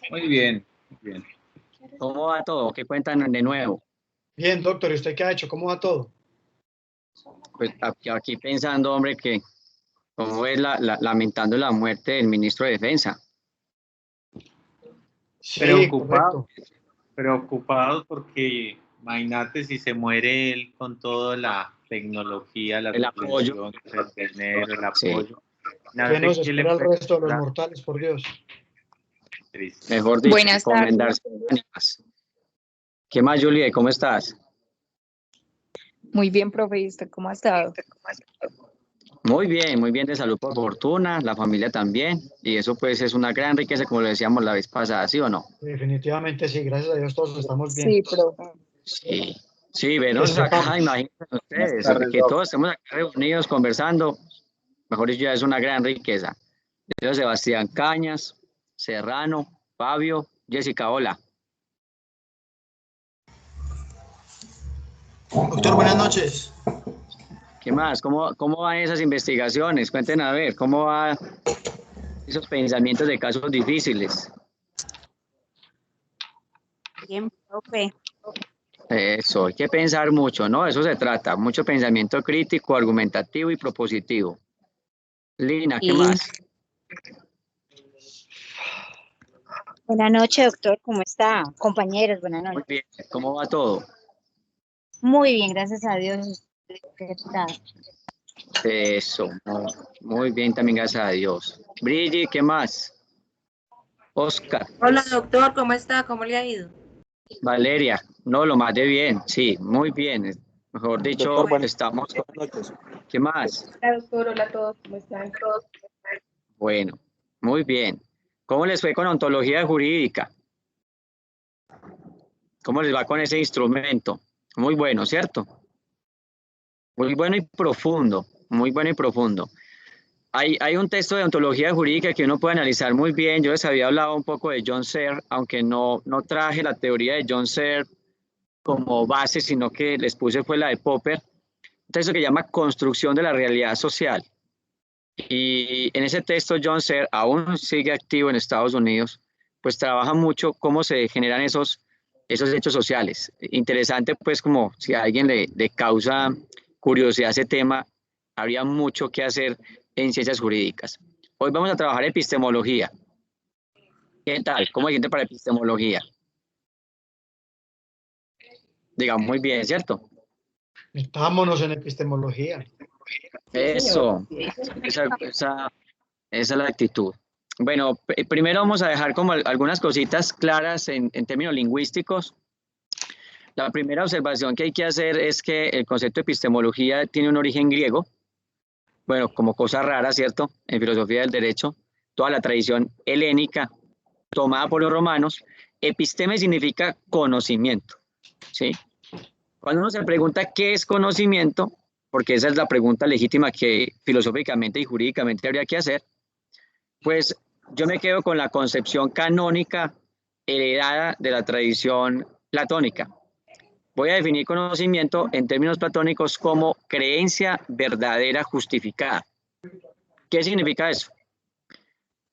Muy bien, muy bien. ¿Cómo va todo? ¿Qué cuentan de nuevo? Bien, doctor, ¿y usted qué ha hecho? ¿Cómo va todo? Pues aquí pensando, hombre, que cómo es lamentando la muerte del ministro de Defensa. Sí, Preocupado, correcto. preocupado porque imagínate si se muere él con toda la tecnología, la El apoyo, subvención, el dinero, el sí, apoyo. ¿Qué nos Imagínate qué le espera al puede resto de los pasar. mortales, por Dios? Triste. mejor dicho, Buenas tardes. encomendarse ánimas. ¿Qué más, Julie? ¿Cómo estás? Muy bien, profe. ¿Y usted cómo ha estado? Muy bien de salud por fortuna, la familia también, y eso pues es una gran riqueza, como lo decíamos la vez pasada, ¿sí o no? Definitivamente sí, gracias a Dios todos estamos bien. Sí, profe. Sí, sí, Que vernos acá, sepamos. imagínense Buenas ustedes, tardes, que Doc. todos estemos acá reunidos conversando, mejor dicho, ya es una gran riqueza. Yo, Sebastián Cañas, Serrano, Fabio, Jessica, hola. Doctor, buenas noches. ¿Qué más? ¿Cómo van esas investigaciones? Cuenten a ver, ¿cómo van esos pensamientos de casos difíciles? Bien, profe. Eso, hay que pensar mucho, ¿no? Eso se trata, mucho pensamiento crítico, argumentativo y propositivo. Lina, ¿qué Y más? buenas noches, doctor. ¿Cómo está? Compañeros, buenas Muy noches. bien, ¿cómo va todo? Muy bien, gracias a Dios. ¿Qué tal? Eso, muy bien también, gracias a Dios. Brigitte, ¿qué más? Oscar, Hola doctor, ¿cómo está? ¿Cómo le ha ido? Valeria, no, lo más de bien, sí, muy bien. Mejor Doctor, dicho, Bueno, estamos. buenas noches. ¿Qué más? hola doctor, hola a todos, ¿cómo están? Bueno, muy bien. ¿Cómo les fue con ontología jurídica? ¿Cómo les va con ese instrumento? Muy bueno, ¿cierto? Muy bueno y profundo, muy bueno y profundo. Hay un texto de ontología jurídica que uno puede analizar muy bien. Yo les había hablado un poco de John Searle, aunque no traje la teoría de John Searle como base, sino que les puse fue la de Popper. Un texto que llama Construcción de la Realidad Social. Y en ese texto John Searle aún sigue activo en Estados Unidos, pues trabaja mucho cómo se generan esos hechos sociales. Interesante, pues como si a alguien le causa curiosidad ese tema, habría mucho que hacer en ciencias jurídicas. Hoy vamos a trabajar epistemología. ¿Qué tal? ¿Cómo se siente para epistemología? Digamos, muy bien, ¿cierto? Metámonos en epistemología. Sí, señor. Eso, esa es la actitud. Bueno, primero vamos a dejar como algunas cositas claras en términos lingüísticos. La primera observación que hay que hacer es que el concepto de epistemología tiene un origen griego. Bueno, como cosa rara, ¿cierto? En filosofía del derecho, toda la tradición helénica tomada por los romanos, episteme significa conocimiento, ¿sí? Cuando uno se pregunta qué es conocimiento, porque esa es la pregunta legítima que filosóficamente y jurídicamente habría que hacer, pues yo me quedo con la concepción canónica heredada de la tradición platónica. Voy a definir conocimiento en términos platónicos como creencia verdadera justificada. ¿Qué significa eso?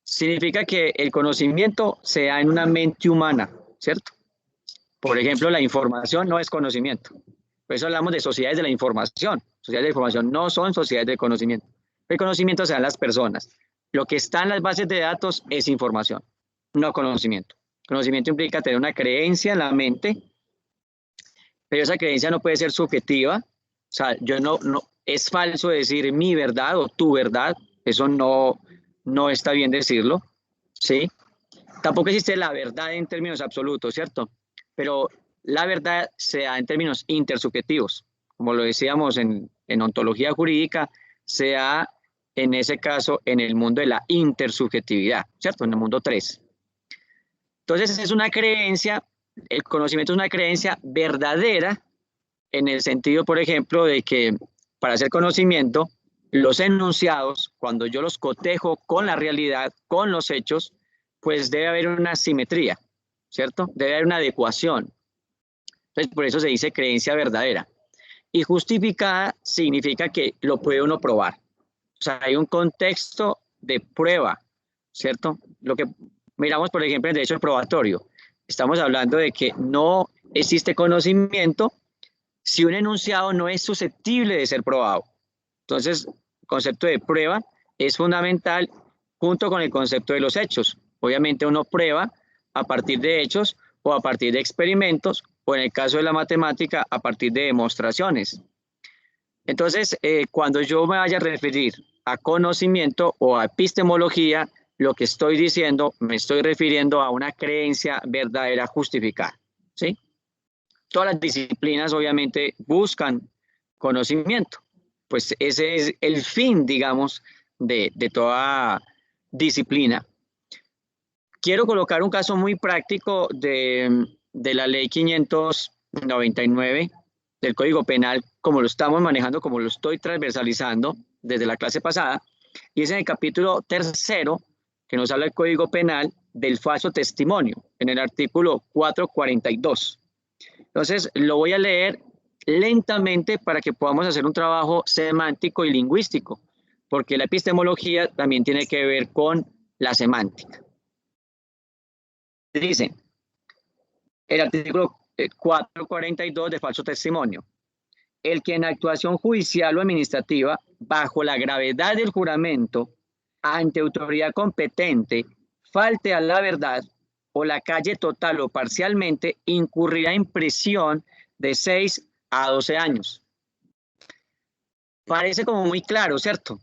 Significa que el conocimiento se da en una mente humana, ¿cierto? Por ejemplo, la información no es conocimiento. Por eso hablamos de sociedades de la información. Sociedades de información no son sociedades de conocimiento. El conocimiento se da en las personas. Lo que está en las bases de datos es información, no conocimiento. Conocimiento implica tener una creencia en la mente, pero esa creencia no puede ser subjetiva. O sea, yo no es falso decir mi verdad o tu verdad. Eso no está bien decirlo, ¿sí? Tampoco existe la verdad en términos absolutos, ¿cierto? Pero la verdad se da en términos intersubjetivos. Como lo decíamos en ontología jurídica, se da en ese caso en el mundo de la intersubjetividad, ¿cierto? En el mundo 3. Entonces es una creencia, el conocimiento es una creencia verdadera en el sentido, por ejemplo, de que para hacer conocimiento, los enunciados, cuando yo los cotejo con la realidad, con los hechos, pues debe haber una simetría, ¿cierto? Debe haber una adecuación. Entonces, por eso se dice creencia verdadera. Y justificada significa que lo puede uno probar. O sea, hay un contexto de prueba, ¿cierto? Lo que Miramos, por ejemplo, el derecho probatorio. Estamos hablando de que no existe conocimiento si un enunciado no es susceptible de ser probado. Entonces, el concepto de prueba es fundamental junto con el concepto de los hechos. Obviamente uno prueba a partir de hechos o a partir de experimentos, o en el caso de la matemática, a partir de demostraciones. Entonces, cuando yo me vaya a referir a conocimiento o a epistemología, lo que estoy diciendo, me estoy refiriendo a una creencia verdadera justificada, ¿sí? Todas las disciplinas obviamente buscan conocimiento, pues ese es el fin, digamos, de toda disciplina. Quiero colocar un caso muy práctico de la ley 599 del Código Penal, como lo estamos manejando, como lo estoy transversalizando desde la clase pasada, y es en el capítulo 3, que nos habla del Código Penal del falso testimonio, en el artículo 442. Entonces, lo voy a leer lentamente para que podamos hacer un trabajo semántico y lingüístico, porque la epistemología también tiene que ver con la semántica. Dice, el artículo 442 de falso testimonio: el que en actuación judicial o administrativa, bajo la gravedad del juramento, ante autoridad competente, falte a la verdad o la calle total o parcialmente, incurrirá en prisión de 6 a 12 años. Parece como muy claro, ¿cierto?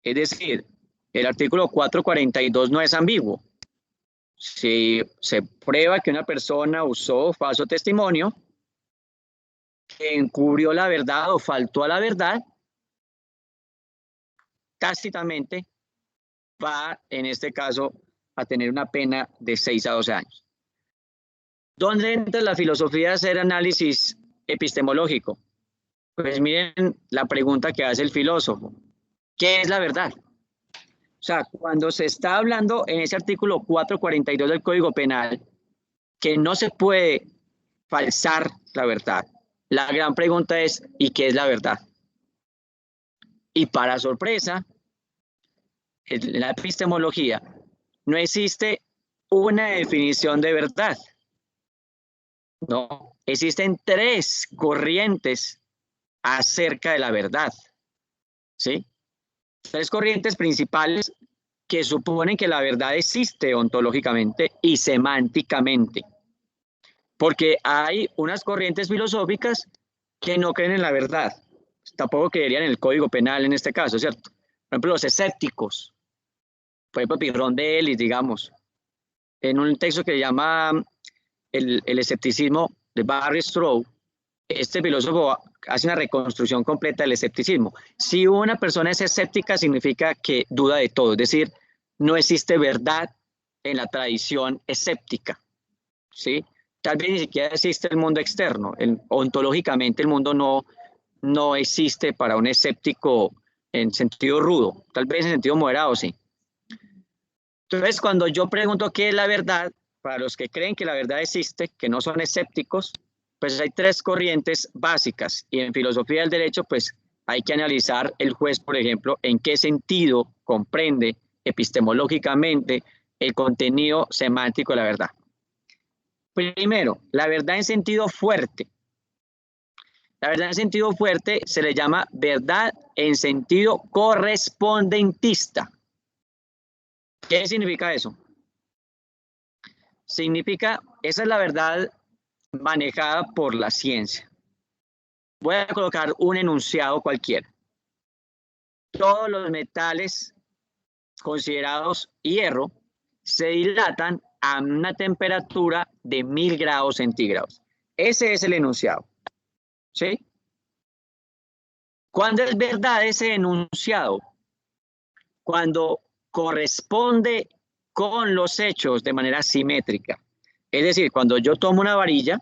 Es decir, el artículo 442 no es ambiguo. Si se prueba que una persona usó falso testimonio, que encubrió la verdad o faltó a la verdad, tácitamente va, en este caso, a tener una pena de 6 a 12 años. ¿Dónde entra la filosofía de hacer análisis epistemológico? Pues miren la pregunta que hace el filósofo: ¿qué es la verdad? O sea, cuando se está hablando en ese artículo 442 del Código Penal que no se puede falsar la verdad, la gran pregunta es: ¿y qué es la verdad? Y para sorpresa, en la epistemología no existe una definición de verdad. No, existen 3 corrientes acerca de la verdad, ¿sí? 3 corrientes principales que suponen que la verdad existe ontológicamente y semánticamente. Porque hay unas corrientes filosóficas que no creen en la verdad. Tampoco creerían en el Código Penal en este caso, ¿cierto? Por ejemplo, los escépticos. Por ejemplo, Pirrón de Elis, digamos, en un texto que llama el escepticismo de Barry Stroud, este filósofo hace una reconstrucción completa del escepticismo. Si una persona es escéptica, significa que duda de todo, es decir, no existe verdad en la tradición escéptica, ¿sí? Tal vez ni siquiera existe el mundo externo. Ontológicamente el mundo no existe para un escéptico en sentido rudo, tal vez en sentido moderado, sí. Entonces, cuando yo pregunto qué es la verdad, para los que creen que la verdad existe, que no son escépticos, pues hay 3 corrientes básicas, y en filosofía del derecho pues hay que analizar el juez, por ejemplo, en qué sentido comprende epistemológicamente el contenido semántico de la verdad. Primero, la verdad en sentido fuerte. La verdad en sentido fuerte se le llama verdad en sentido correspondentista. ¿Qué significa eso? Significa, esa es la verdad manejada por la ciencia. Voy a colocar un enunciado cualquiera. Todos los metales considerados hierro se dilatan a una temperatura de 1000 grados centígrados. Ese es el enunciado, ¿sí? ¿Cuándo es verdad ese enunciado? Cuando corresponde con los hechos de manera simétrica. Es decir, cuando yo tomo una varilla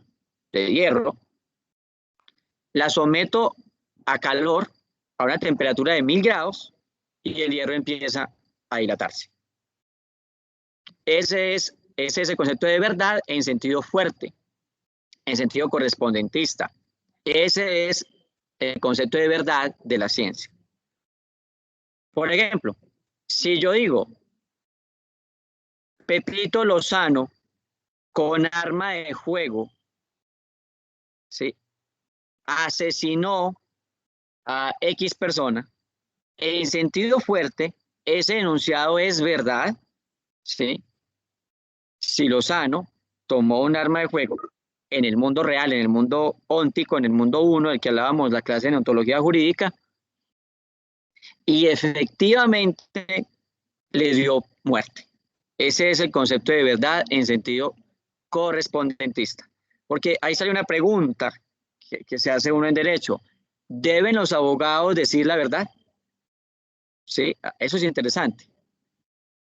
de hierro, la someto a calor a una temperatura de 1000 grados y el hierro empieza a dilatarse. Ese es el concepto de verdad en sentido fuerte, en sentido correspondentista. Ese es el concepto de verdad de la ciencia. Por ejemplo, si yo digo, Pepito Lozano con arma de fuego, ¿sí?, asesinó a X persona, en sentido fuerte, ese enunciado es verdad, ¿sí? Si Lozano tomó un arma de fuego en el mundo real, en el mundo óntico, en el mundo 1, del que hablábamos, la clase de ontología jurídica, y efectivamente le dio muerte. Ese es el concepto de verdad en sentido correspondentista. Porque ahí sale una pregunta que se hace uno en derecho. ¿Deben los abogados decir la verdad? Sí, eso es interesante.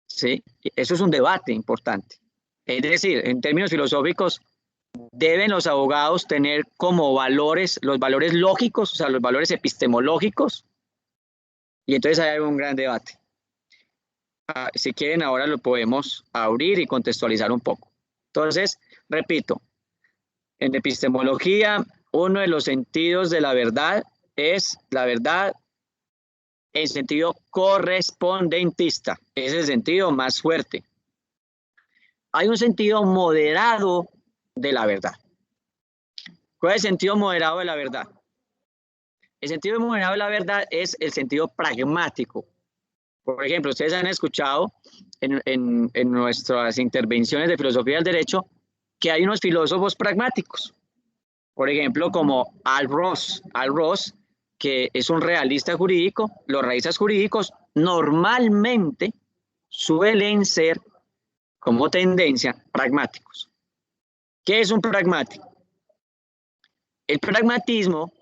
Sí, eso es un debate importante. Es decir, en términos filosóficos, ¿deben los abogados tener como valores, los valores lógicos, o sea, los valores epistemológicos? Y entonces hay un gran debate. Si quieren, ahora lo podemos abrir y contextualizar un poco. Entonces, repito, en epistemología, uno de los sentidos de la verdad es la verdad en sentido correspondentista. Es el sentido más fuerte. Hay un sentido moderado de la verdad. ¿Cuál es el sentido moderado de la verdad? El sentido moderado de la verdad es el sentido pragmático. Por ejemplo, ustedes han escuchado en nuestras intervenciones de filosofía del derecho que hay unos filósofos pragmáticos. Por ejemplo, como Al Ross. Al Ross, que es un realista jurídico, los realistas jurídicos normalmente suelen ser, como tendencia, pragmáticos. ¿Qué es un pragmático? El pragmatismo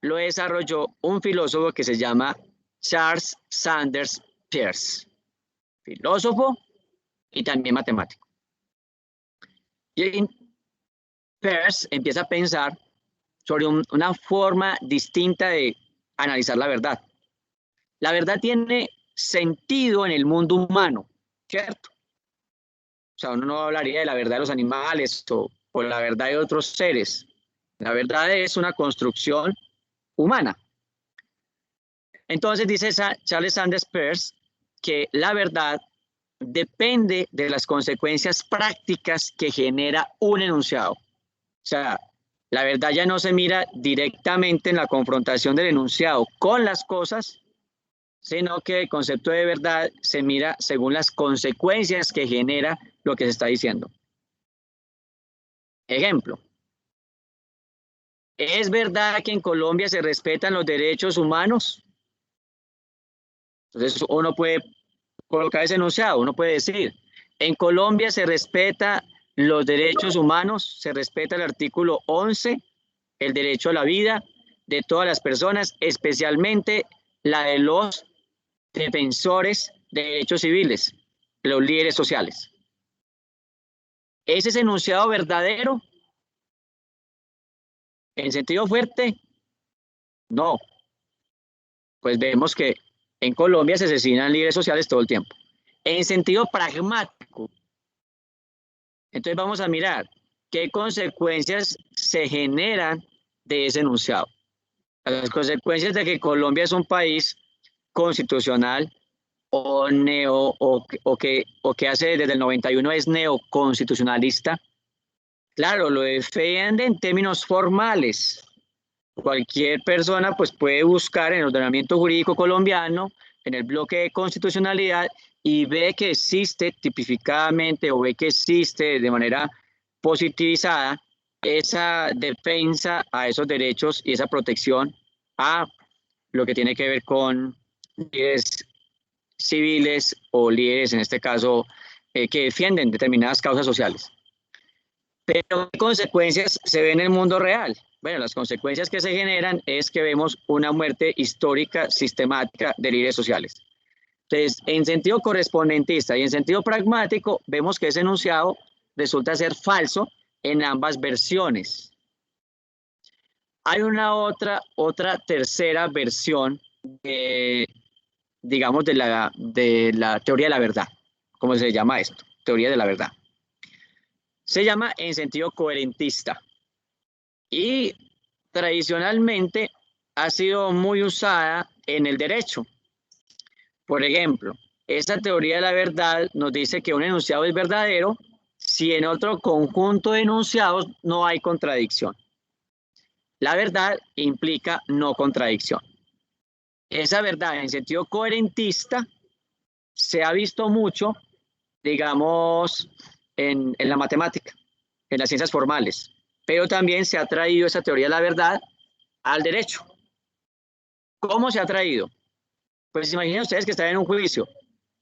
lo desarrolló un filósofo que se llama Charles Sanders Peirce, filósofo y también matemático. Y Peirce empieza a pensar sobre una forma distinta de analizar la verdad. La verdad tiene sentido en el mundo humano, ¿cierto? O sea, uno no hablaría de la verdad de los animales o la verdad de otros seres. La verdad es una construcción humana. Entonces dice Charles Sanders Peirce que la verdad depende de las consecuencias prácticas que genera un enunciado. O sea, la verdad ya no se mira directamente en la confrontación del enunciado con las cosas, sino que el concepto de verdad se mira según las consecuencias que genera lo que se está diciendo. Ejemplo. ¿Es verdad que en Colombia se respetan los derechos humanos? Entonces uno puede colocar ese enunciado, uno puede decir, en Colombia se respeta los derechos humanos, se respeta el artículo 11, el derecho a la vida de todas las personas, especialmente la de los defensores de derechos civiles, los líderes sociales. ¿Es ese enunciado verdadero? ¿En sentido fuerte? No. Pues vemos que en Colombia se asesinan líderes sociales todo el tiempo. En sentido pragmático. Entonces vamos a mirar qué consecuencias se generan de ese enunciado. Las consecuencias de que Colombia es un país constitucional o que hace desde el 91 es neoconstitucionalista. Claro, lo defiende en términos formales. Cualquier persona pues puede buscar en el ordenamiento jurídico colombiano, en el bloque de constitucionalidad, y ve que existe tipificadamente o ve que existe de manera positivizada esa defensa a esos derechos y esa protección a lo que tiene que ver con líderes civiles o líderes, en este caso, que defienden determinadas causas sociales. Pero ¿qué consecuencias se ven en el mundo real? Bueno, las consecuencias que se generan es que vemos una muerte histórica sistemática de líderes sociales. Entonces, en sentido correspondentista y en sentido pragmático, vemos que ese enunciado resulta ser falso en ambas versiones. Hay una otra tercera versión, digamos, de la teoría de la verdad. ¿Cómo se llama esto? Teoría de la verdad. Se llama en sentido coherentista. Y tradicionalmente ha sido muy usada en el derecho. Por ejemplo, esa teoría de la verdad nos dice que un enunciado es verdadero si en otro conjunto de enunciados no hay contradicción. La verdad implica no contradicción. Esa verdad en sentido coherentista se ha visto mucho, digamos, en la matemática, en las ciencias formales, pero también se ha traído esa teoría de la verdad al derecho. ¿Cómo se ha traído? Pues imaginen ustedes que están en un juicio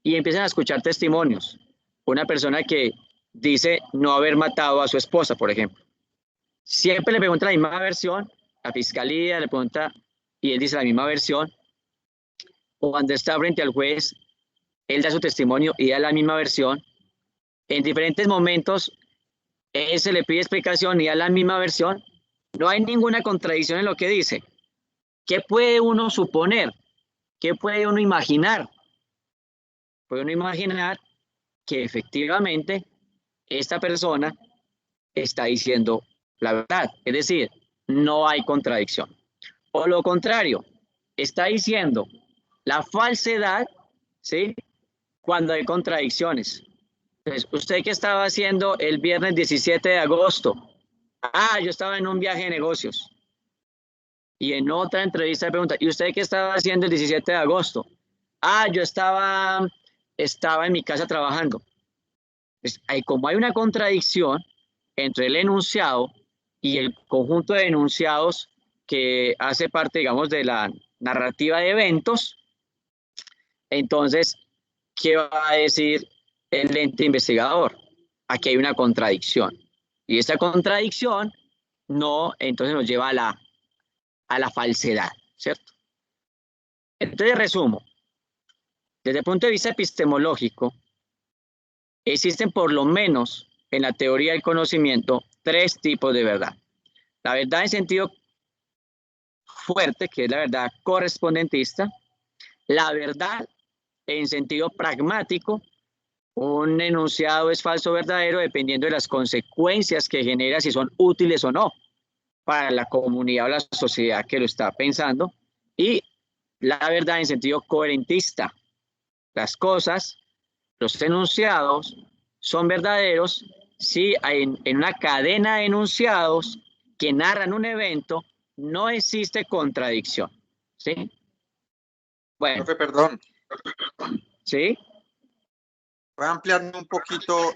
y empiezan a escuchar testimonios. Una persona que dice no haber matado a su esposa, por ejemplo. Siempre le pregunta la misma versión, la fiscalía le pregunta y él dice la misma versión. Cuando está frente al juez, él da su testimonio y da la misma versión. En diferentes momentos, él se le pide explicación y da la misma versión. No hay ninguna contradicción en lo que dice. ¿Qué puede uno suponer? ¿Qué puede uno imaginar? Puede uno imaginar que efectivamente esta persona está diciendo la verdad. Es decir, no hay contradicción. O lo contrario, está diciendo la falsedad, ¿sí? Cuando hay contradicciones. Entonces, ¿usted qué estaba haciendo el viernes 17 de agosto? Ah, yo estaba en un viaje de negocios. Y en otra entrevista le pregunta, ¿y usted qué estaba haciendo el 17 de agosto? Ah, yo estaba en mi casa trabajando. Pues, como hay una contradicción entre el enunciado y el conjunto de enunciados que hace parte, digamos, de la narrativa de eventos, entonces, ¿qué va a decir el ente investigador? Aquí hay una contradicción. Y esta contradicción no, entonces nos lleva a la falsedad, ¿cierto? Entonces, resumo. Desde el punto de vista epistemológico, existen por lo menos en la teoría del conocimiento 3 tipos de verdad. La verdad en sentido fuerte, que es la verdad correspondentista, la verdad en sentido pragmático, un enunciado es falso o verdadero dependiendo de las consecuencias que genera, si son útiles o no para la comunidad o la sociedad que lo está pensando, y la verdad en sentido coherentista. Las cosas, los enunciados son verdaderos si en una cadena de enunciados que narran un evento no existe contradicción. ¿Sí? Bueno. Profe, perdón. ¿Sí? ¿Puede ampliarme un poquito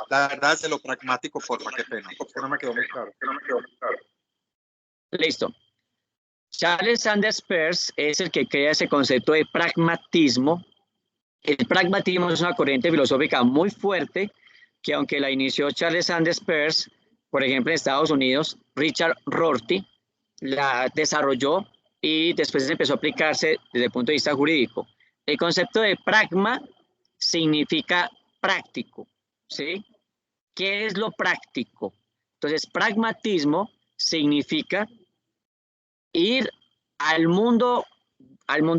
la verdad de lo pragmático, por favor? Qué pena, porque no me quedó muy claro. Listo. Charles Sanders Peirce es el que crea ese concepto de pragmatismo. El pragmatismo es una corriente filosófica muy fuerte que, aunque la inició Charles Sanders Peirce, por ejemplo en Estados Unidos, Richard Rorty la desarrolló y después empezó a aplicarse desde el punto de vista jurídico. El concepto de pragma significa práctico, ¿sí? ¿Qué es lo práctico? Entonces, pragmatismo significa ir al mundo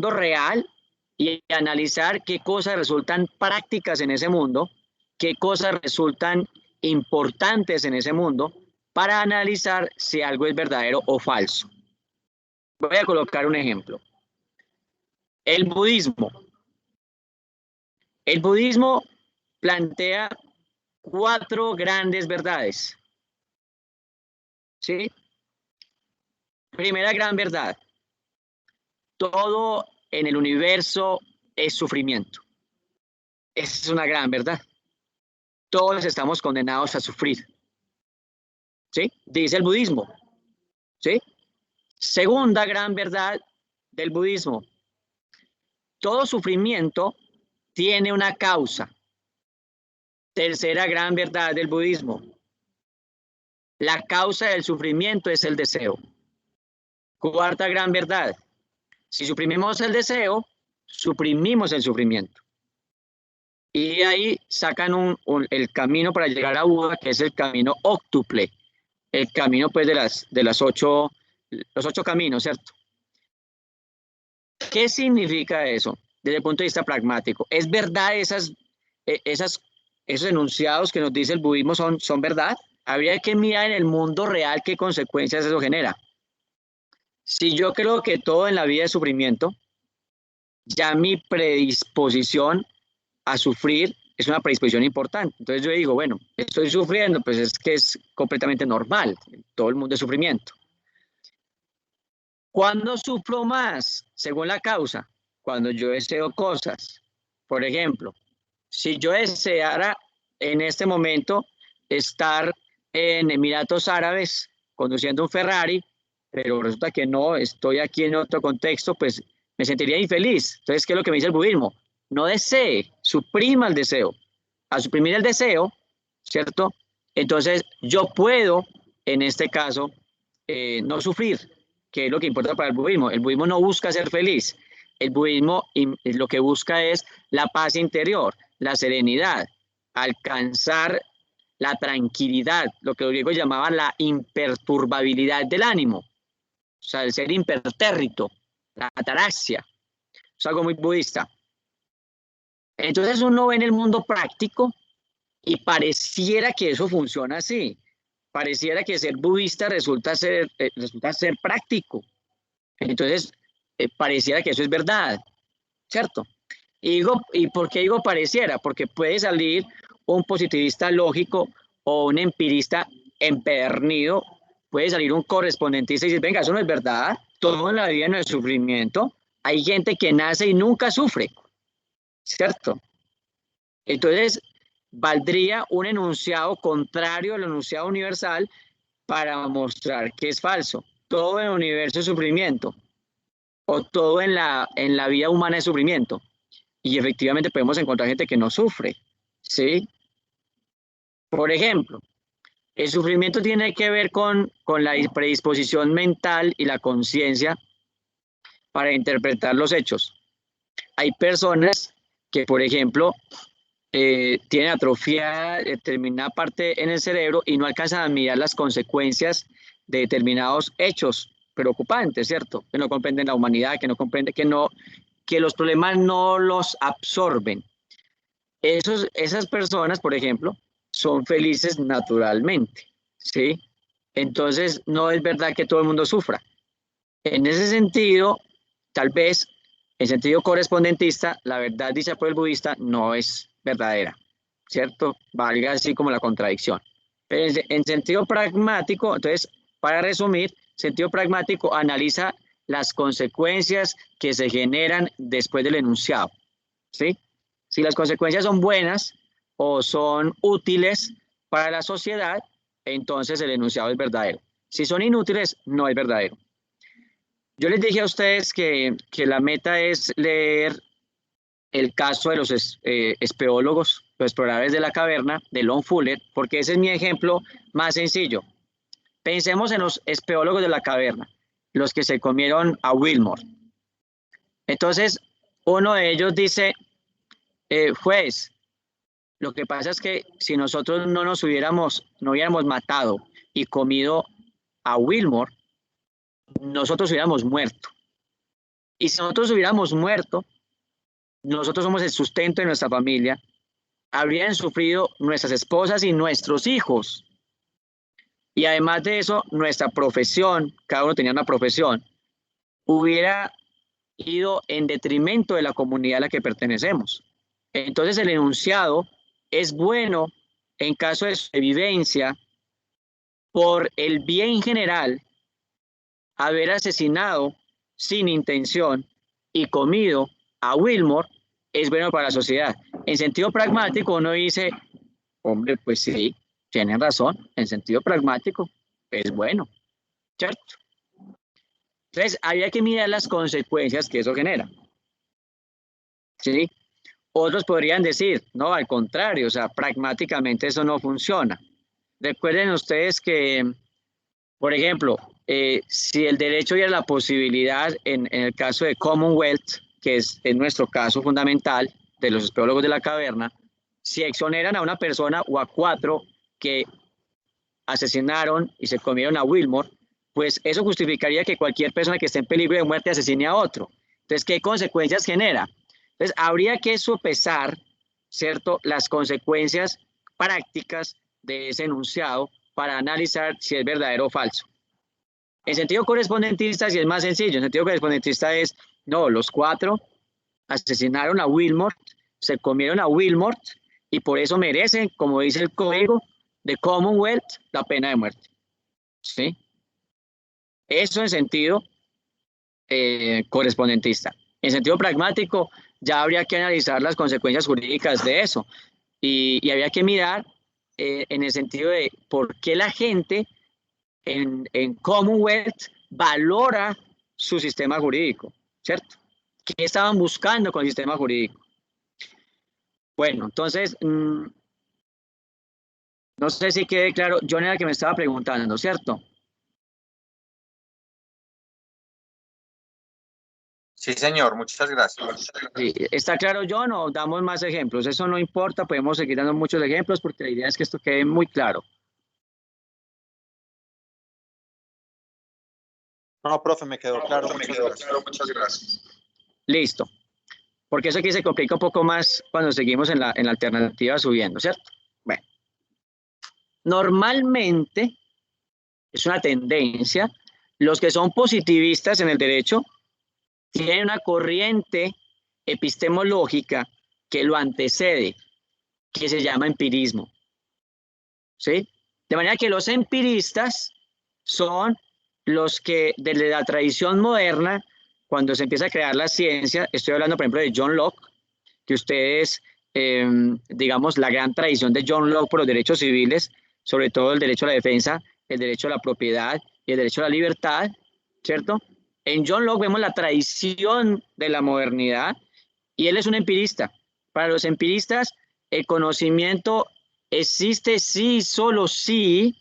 real y analizar qué cosas resultan prácticas en ese mundo, qué cosas resultan importantes en ese mundo, para analizar si algo es verdadero o falso. Voy a colocar un ejemplo. El budismo. El budismo plantea 4 grandes verdades. ¿Sí? Primera gran verdad. Todo en el universo es sufrimiento. Esa es una gran verdad. Todos estamos condenados a sufrir. ¿Sí? Dice el budismo. ¿Sí? Segunda gran verdad del budismo. Todo sufrimiento tiene una causa. Tercera gran verdad del budismo. La causa del sufrimiento es el deseo. Cuarta gran verdad. Si suprimimos el deseo, suprimimos el sufrimiento. Y ahí sacan el camino para llegar a Buda, que es el camino óctuple. El camino pues de los 8 caminos, ¿cierto? ¿Qué significa eso desde el punto de vista pragmático? ¿Es verdad esos enunciados que nos dice el budismo son verdad? Habría que mirar en el mundo real qué consecuencias eso genera. Si yo creo que todo en la vida es sufrimiento, ya mi predisposición a sufrir es una predisposición importante. Entonces yo digo, bueno, estoy sufriendo, pues es que es completamente normal, todo el mundo es sufrimiento. ¿Cuándo sufro más? Según la causa, cuando yo deseo cosas. Por ejemplo, si yo deseara en este momento estar en Emiratos Árabes conduciendo un Ferrari, pero resulta que no, estoy aquí en otro contexto, pues me sentiría infeliz. Entonces, ¿qué es lo que me dice el budismo? No desee, suprima el deseo. Al suprimir el deseo, ¿cierto? Entonces, yo puedo, en este caso, no sufrir, que es lo que importa para el budismo. El budismo no busca ser feliz. El budismo lo que busca es la paz interior, la serenidad, alcanzar la tranquilidad, lo que los griegos llamaban la imperturbabilidad del ánimo, o sea, el ser impertérrito, la ataraxia. Es algo muy budista. Entonces uno ve en el mundo práctico y pareciera que eso funciona así. Pareciera que ser budista resulta ser práctico. Entonces, pareciera que eso es verdad, ¿cierto? ¿Y por qué digo pareciera? Porque puede salir un positivista lógico o un empirista empedernido, puede salir un correspondentista y decir, venga, eso no es verdad, todo en la vida no es sufrimiento, hay gente que nace y nunca sufre, ¿cierto? Entonces, valdría un enunciado contrario al enunciado universal para mostrar que es falso. Todo en el universo es sufrimiento, o todo en la vida humana es sufrimiento. Y efectivamente podemos encontrar gente que no sufre, ¿sí? Por ejemplo, el sufrimiento tiene que ver con la predisposición mental y la conciencia para interpretar los hechos. Hay personas que, por ejemplo, tienen atrofiada determinada parte en el cerebro y no alcanzan a mirar las consecuencias de determinados hechos preocupantes, ¿cierto? Que no comprenden la humanidad, que no comprenden, que los problemas no los absorben. Esas personas, por ejemplo, son felices naturalmente, ¿sí? Entonces, no es verdad que todo el mundo sufra. En ese sentido, tal vez, en sentido correspondentista, la verdad dicha por el budista no es verdadera, ¿cierto? Valga así como la contradicción. Pero en sentido pragmático, entonces, para resumir, sentido pragmático analiza las consecuencias que se generan después del enunciado, ¿sí? Si las consecuencias son buenas o son útiles para la sociedad, entonces el enunciado es verdadero. Si son inútiles, no es verdadero. Yo les dije a ustedes que la meta es leer el caso de los espeólogos, los exploradores de la caverna, de Lon Fuller, porque ese es mi ejemplo más sencillo. Pensemos en los espeólogos de la caverna, los que se comieron a Wilmore. Entonces, uno de ellos dice, juez, lo que pasa es que si nosotros no hubiéramos matado y comido a Wilmore, nosotros hubiéramos muerto. Y si nosotros hubiéramos muerto, nosotros somos el sustento de nuestra familia, habrían sufrido nuestras esposas y nuestros hijos. Y además de eso, nuestra profesión, cada uno tenía una profesión, hubiera ido en detrimento de la comunidad a la que pertenecemos. Entonces el enunciado es bueno en caso de sobrevivencia por el bien general. Haber asesinado sin intención y comido a Wilmore es bueno para la sociedad. En sentido pragmático uno dice, hombre, pues sí, tienen razón, en sentido pragmático es bueno, ¿cierto? Entonces, había que mirar las consecuencias que eso genera, ¿sí? Otros podrían decir, no, al contrario, o sea, pragmáticamente eso no funciona. Recuerden ustedes que, por ejemplo, si el derecho y la posibilidad, en el caso de Commonwealth, que es en nuestro caso fundamental, de los espeólogos de la caverna, si exoneran a una persona o a 4 que asesinaron y se comieron a Wilmore, pues eso justificaría que cualquier persona que esté en peligro de muerte asesine a otro. Entonces, ¿qué consecuencias genera? Entonces, habría que sopesar, ¿cierto?, las consecuencias prácticas de ese enunciado para analizar si es verdadero o falso. En sentido correspondentista, sí es más sencillo. En sentido correspondentista es, no, los 4 asesinaron a Wilmore, se comieron a Wilmore y por eso merecen, como dice el código de Commonwealth, la pena de muerte. ¿Sí? Eso en sentido correspondentista. En sentido pragmático, ya habría que analizar las consecuencias jurídicas de eso y habría que mirar en el sentido de por qué la gente en Commonwealth valora su sistema jurídico, ¿cierto? ¿Qué estaban buscando con el sistema jurídico? Bueno, entonces, no sé si quede claro, John era el que me estaba preguntando, ¿cierto? Sí, señor, muchas gracias. Sí, ¿está claro, John, o damos más ejemplos? Eso no importa, podemos seguir dando muchos ejemplos porque la idea es que esto quede muy claro. No, profe, me quedó claro. Muchas gracias. Listo. Porque eso aquí se complica un poco más cuando seguimos en la alternativa subiendo, ¿cierto? Bueno. Normalmente, es una tendencia, los que son positivistas en el derecho tienen una corriente epistemológica que lo antecede, que se llama empirismo. ¿Sí? De manera que los empiristas son los que desde la tradición moderna, cuando se empieza a crear la ciencia, estoy hablando por ejemplo de John Locke, que ustedes, digamos, la gran tradición de John Locke por los derechos civiles, sobre todo el derecho a la defensa, el derecho a la propiedad y el derecho a la libertad, ¿cierto? En John Locke vemos la tradición de la modernidad y él es un empirista. Para los empiristas, el conocimiento existe sí, solo sí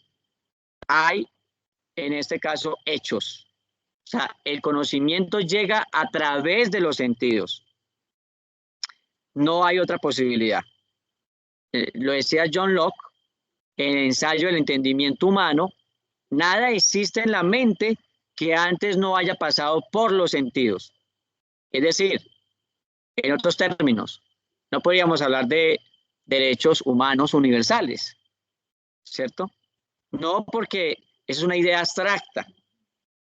hay, en este caso, hechos. O sea, el conocimiento llega a través de los sentidos. No hay otra posibilidad. Lo decía John Locke en el ensayo del entendimiento humano, nada existe en la mente que antes no haya pasado por los sentidos. Es decir, en otros términos, no podríamos hablar de derechos humanos universales, ¿cierto? No, porque es una idea abstracta.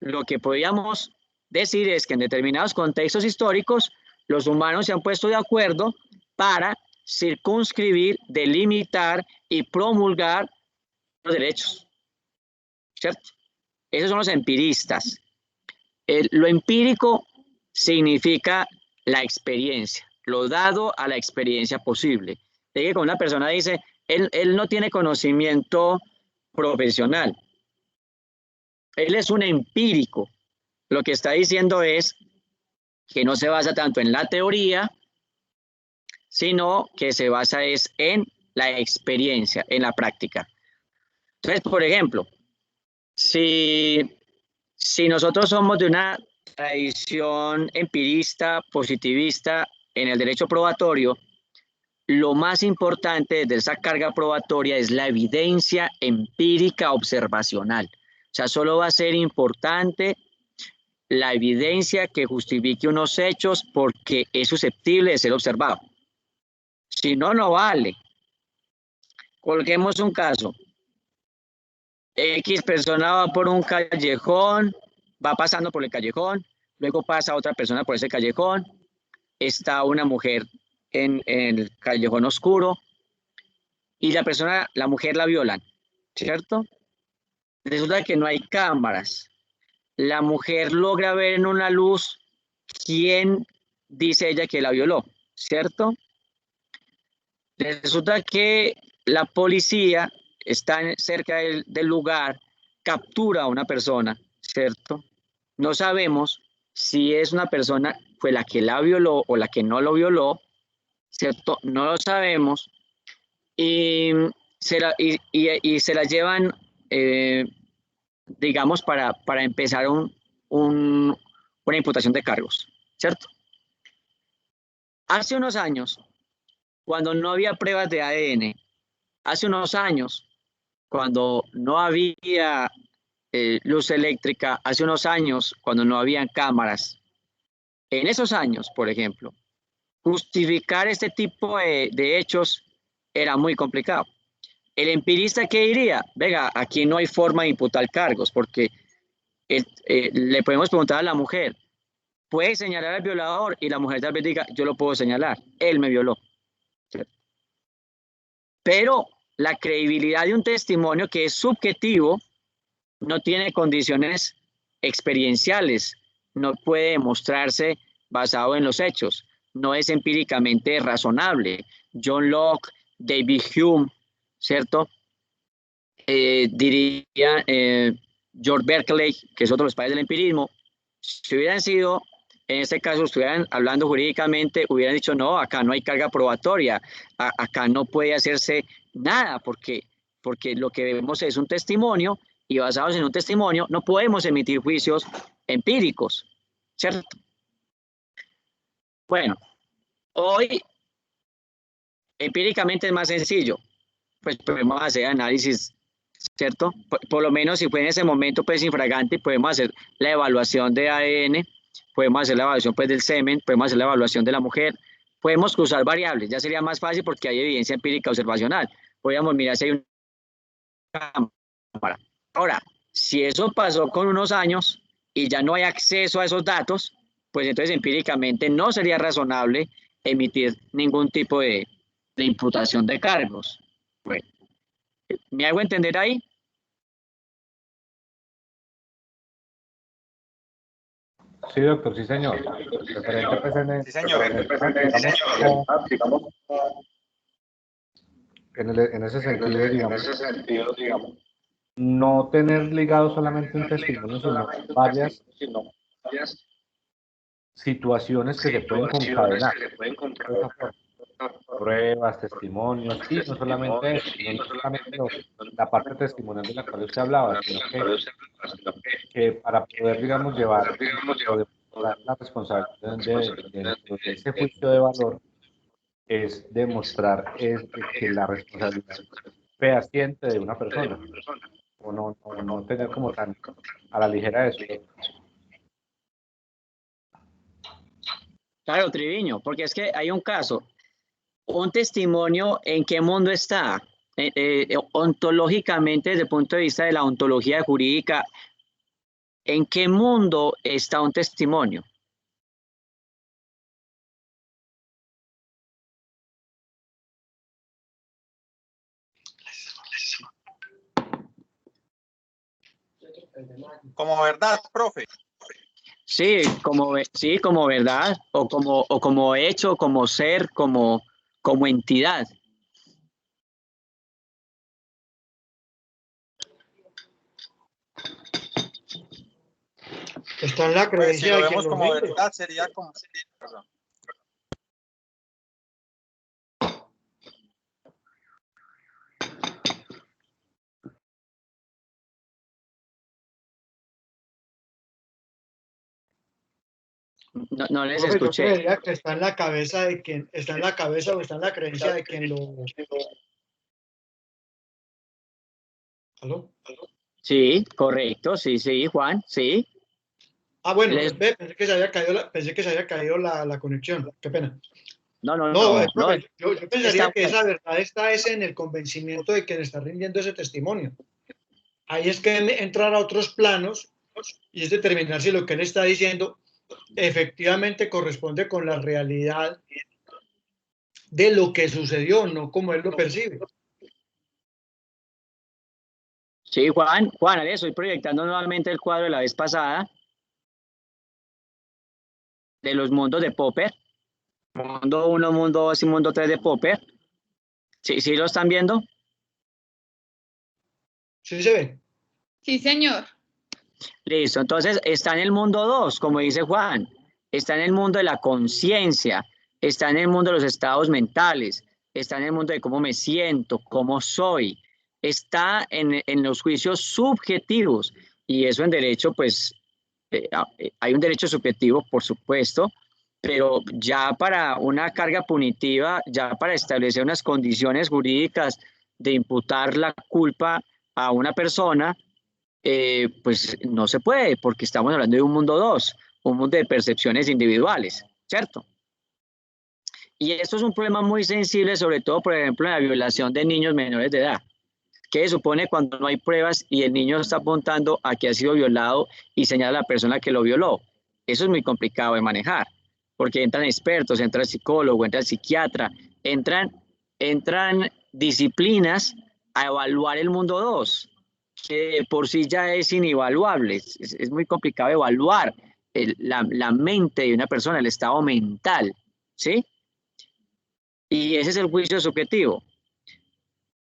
Lo que podríamos decir es que en determinados contextos históricos, los humanos se han puesto de acuerdo para circunscribir, delimitar y promulgar los derechos, ¿cierto? Esos son los empiristas. Lo empírico significa la experiencia, lo dado a la experiencia posible. De que cuando una persona dice, él no tiene conocimiento profesional, él es un empírico. Lo que está diciendo es que no se basa tanto en la teoría, sino que se basa es en la experiencia, en la práctica. Entonces, por ejemplo, si nosotros somos de una tradición empirista, positivista en el derecho probatorio, lo más importante de esa carga probatoria es la evidencia empírica observacional. O sea, solo va a ser importante la evidencia que justifique unos hechos porque es susceptible de ser observado. Si no, no vale. Colguemos un caso. X persona va por un callejón, va pasando por el callejón, luego pasa otra persona por ese callejón, está una mujer en el callejón oscuro y la mujer la violan, ¿cierto? Resulta que no hay cámaras. La mujer logra ver en una luz quién dice ella que la violó, ¿cierto? Resulta que la policía está cerca del lugar, captura a una persona, ¿cierto? No sabemos si es una persona fue la que la violó o la que no lo violó, ¿cierto? No lo sabemos y se la llevan, digamos, para empezar una imputación de cargos, ¿cierto? Hace unos años, cuando no había pruebas de ADN, hace unos años, cuando no había luz eléctrica, hace unos años, cuando no habían cámaras, en esos años, por ejemplo, justificar este tipo de hechos era muy complicado. El empirista, ¿qué diría? Venga, aquí no hay forma de imputar cargos, porque le podemos preguntar a la mujer, puede señalar al violador y la mujer tal vez diga, yo lo puedo señalar, él me violó. ¿Cierto? Pero la credibilidad de un testimonio que es subjetivo no tiene condiciones experienciales, no puede demostrarse basado en los hechos, no es empíricamente razonable. John Locke, David Hume, ¿cierto? Diría George Berkeley, que es otro de los padres del empirismo, si hubieran sido, en este caso, estuvieran hablando jurídicamente, hubieran dicho, no, acá no hay carga probatoria, acá no puede hacerse nada, porque lo que vemos es un testimonio, y basados en un testimonio no podemos emitir juicios empíricos, ¿cierto? Bueno, hoy empíricamente es más sencillo, pues podemos hacer análisis, ¿cierto? Por lo menos si fue en ese momento pues infragante, podemos hacer la evaluación de ADN, podemos hacer la evaluación pues del semen, podemos hacer la evaluación de la mujer, podemos cruzar variables, ya sería más fácil porque hay evidencia empírica observacional, podríamos mirar si hay una cámara. Ahora, si eso pasó con unos años y ya no hay acceso a esos datos, pues entonces empíricamente no sería razonable emitir ningún tipo de imputación de cargos. Bueno, ¿me hago entender ahí? Sí, doctor, sí, señor. Sí, señor. En ese sentido, digamos, no tener ligado solamente un testimonio, sino varias situaciones que se pueden concadenar. Pruebas, testimonios, y no solamente eso, no solamente la parte testimonial de la cual usted hablaba, sino que para poder, digamos, llevar la responsabilidad de ese juicio de valor es demostrar que la responsabilidad fehaciente de una persona, o no tener como tan a la ligera eso. Claro, Triviño, porque es que hay un caso, un testimonio, ¿en qué mundo está? Ontológicamente, desde el punto de vista de la ontología jurídica, ¿en qué mundo está un testimonio? Como verdad, profe. Sí, como verdad, o como hecho, como ser, como entidad. Está en la Pues si creencia lo de quien vemos lo como rinde. verdad, sería como... Perdón. No les Profe, yo escuché. creería que está en la cabeza de quien, está en la cabeza o está en la creencia de quien lo... ¿Aló? Sí, correcto, sí, Juan, sí. Ah, bueno, Les- pensé que se había caído la conexión. Qué pena. No, Profe, yo pensaría está que bien. esa verdad está es en el convencimiento de quien está rindiendo ese testimonio. Ahí es que entrar a otros planos y es determinar si lo que él está diciendo efectivamente corresponde con la realidad de lo que sucedió, no como él lo percibe. Sí, Juan, ahora estoy proyectando nuevamente el cuadro de la vez pasada de los mundos de Popper. Mundo 1, mundo 2 y mundo 3 de Popper. ¿Sí lo están viendo? ¿Sí se ve? Sí, señor. Listo, entonces está en el mundo 2, como dice Juan, está en el mundo de la conciencia, está en el mundo de los estados mentales, está en el mundo de cómo me siento, cómo soy, está en los juicios subjetivos, y eso en derecho, pues, hay un derecho subjetivo, por supuesto, pero ya para una carga punitiva, ya para establecer unas condiciones jurídicas de imputar la culpa a una persona, pues no se puede, porque estamos hablando de un mundo 2, un mundo de percepciones individuales, ¿cierto? Y esto es un problema muy sensible, sobre todo, por ejemplo, en la violación de niños menores de edad. ¿Qué se supone cuando no hay pruebas y el niño está apuntando a que ha sido violado y señala a la persona que lo violó? Eso es muy complicado de manejar, porque entran expertos, entra el psicólogo, entra el psiquiatra, entran disciplinas a evaluar el mundo 2, que por sí ya es inevaluable. Es muy complicado evaluar la mente de una persona, el estado mental, ¿sí? Y ese es el juicio subjetivo.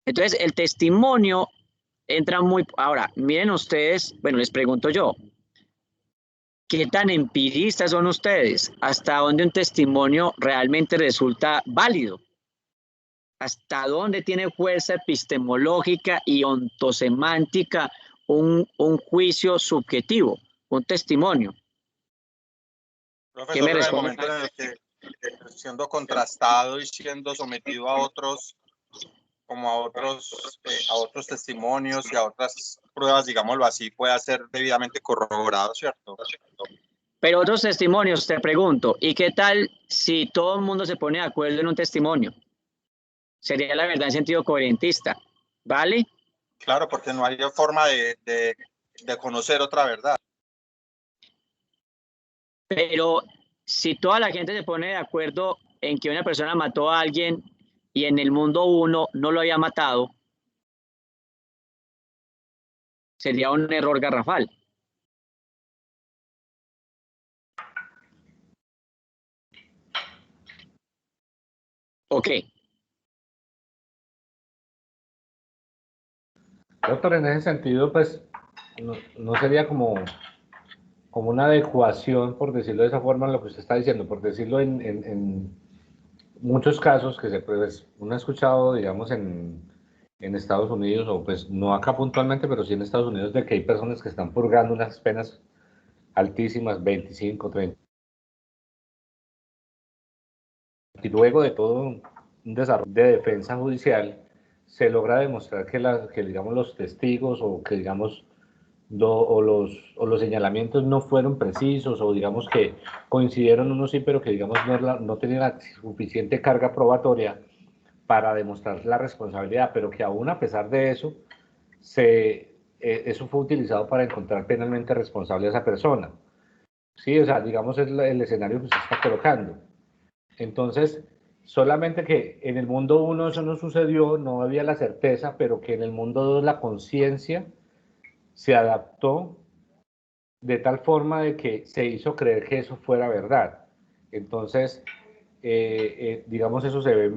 Entonces, el testimonio entra muy... Ahora, miren ustedes, bueno, les pregunto yo, ¿qué tan empiristas son ustedes? ¿Hasta dónde un testimonio realmente resulta válido? ¿Hasta dónde tiene fuerza epistemológica y ontosemántica un juicio subjetivo, un testimonio? ¿Qué Profesor, me en el responde? momento en el que siendo contrastado y siendo sometido a otros, como a otros testimonios y a otras pruebas, digámoslo así, pueda ser debidamente corroborado, ¿cierto? Pero otros testimonios, te pregunto, ¿y qué tal si todo el mundo se pone de acuerdo en un testimonio? Sería la verdad en sentido coherentista, ¿vale? Claro, porque no hay forma de conocer otra verdad. Pero si toda la gente se pone de acuerdo en que una persona mató a alguien y en el mundo 1 no lo había matado, sería un error garrafal. Ok. Doctor, en ese sentido, pues, no sería como una adecuación, por decirlo de esa forma, lo que usted está diciendo, por decirlo en muchos casos que pues, uno ha escuchado, digamos, en Estados Unidos, o pues no acá puntualmente, pero sí en Estados Unidos, de que hay personas que están purgando unas penas altísimas, 25, 30. Y luego de todo un desarrollo de defensa judicial, se logra demostrar que digamos, los testigos o que, digamos, los señalamientos no fueron precisos, o digamos que coincidieron unos sí, pero que digamos no tenían la suficiente carga probatoria para demostrar la responsabilidad, pero que aún a pesar de eso, eso fue utilizado para encontrar penalmente responsable a esa persona. Sí, o sea, digamos es el escenario que se está colocando. Entonces, solamente que en el mundo 1 eso no sucedió, no había la certeza, pero que en el mundo 2 la conciencia se adaptó de tal forma de que se hizo creer que eso fuera verdad. Entonces, digamos, eso se ve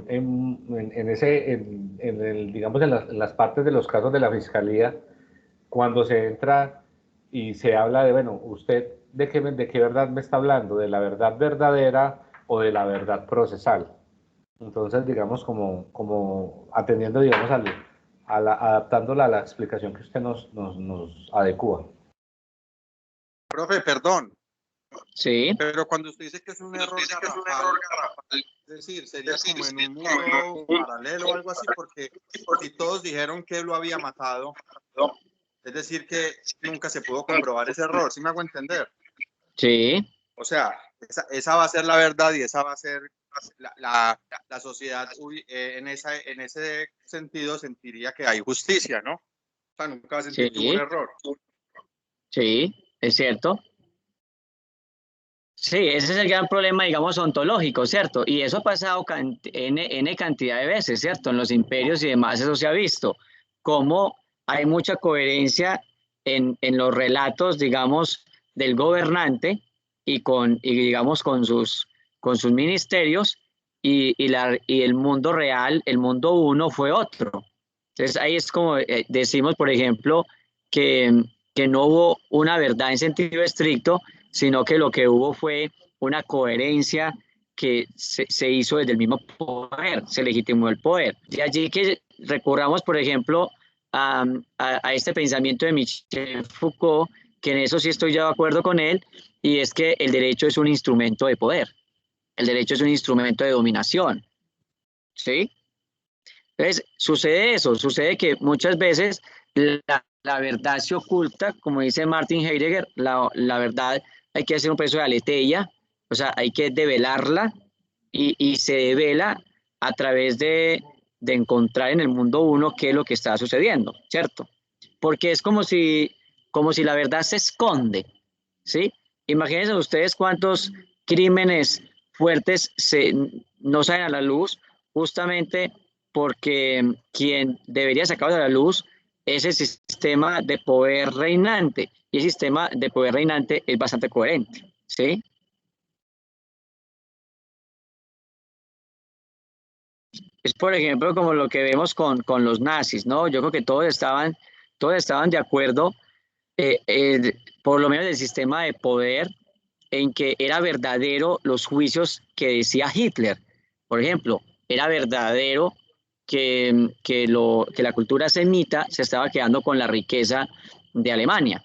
digamos, en las partes de los casos de la fiscalía, cuando se entra y se habla de, bueno, usted, ¿de qué verdad me está hablando? ¿De la verdad verdadera o de la verdad procesal? Entonces, digamos, como atendiendo, digamos, adaptándola a la explicación que usted nos adecua. Profe, perdón, Sí. pero cuando usted dice que es un error garrafal, es decir, sería como en un mundo paralelo o algo así, porque si todos dijeron que él lo había matado, es decir, que nunca se pudo comprobar ese error, ¿sí me hago entender? Sí. O sea, esa va a ser la verdad y esa va a ser la sociedad en ese sentido sentiría que hay justicia, ¿no? O sea, nunca va a sentir que hubo un error. Sí, es cierto. Sí, ese es el gran problema, digamos, ontológico, ¿cierto? Y eso ha pasado N cantidad de veces, ¿cierto? En los imperios y demás, eso se ha visto. Cómo hay mucha coherencia en los relatos, digamos, del gobernante y digamos, con sus ministerios y el mundo real, el mundo 1 fue otro. Entonces ahí es como decimos, por ejemplo, que no hubo una verdad en sentido estricto, sino que lo que hubo fue una coherencia que se hizo desde el mismo poder, se legitimó el poder. De allí que recurramos, por ejemplo, a este pensamiento de Michel Foucault, que en eso sí estoy ya de acuerdo con él, y es que el derecho es un instrumento de poder, el derecho es un instrumento de dominación, ¿sí? Entonces, sucede eso, sucede que muchas veces la verdad se oculta, como dice Martin Heidegger, la verdad hay que hacer un proceso de aletheia, o sea, hay que develarla y se devela a través de encontrar en el mundo 1 qué es lo que está sucediendo, ¿cierto? Porque es como si la verdad se esconde, ¿sí? Imagínense ustedes cuántos crímenes fuertes no salen a la luz justamente porque quien debería sacarlos a la luz es el sistema de poder reinante. Y el sistema de poder reinante es bastante coherente, ¿sí? Es, por ejemplo, como lo que vemos con los nazis, ¿no? Yo creo que todos estaban de acuerdo, por lo menos del sistema de poder, en que era verdadero los juicios que decía Hitler. Por ejemplo, era verdadero que la cultura semita se estaba quedando con la riqueza de Alemania.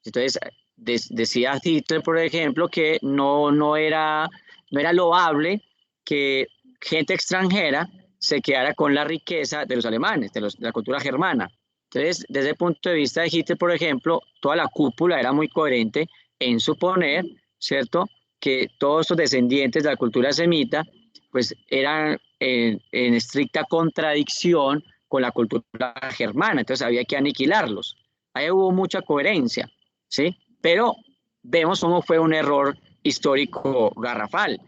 Entonces, decía Hitler, por ejemplo, que no era loable que gente extranjera se quedara con la riqueza de los alemanes, de la cultura germana. Entonces, desde el punto de vista de Hitler, por ejemplo, toda la cúpula era muy coherente en suponer, ¿cierto?, que todos estos descendientes de la cultura semita, pues eran en estricta contradicción con la cultura germana, entonces había que aniquilarlos. Ahí hubo mucha coherencia, ¿sí? Pero vemos cómo fue un error histórico garrafal.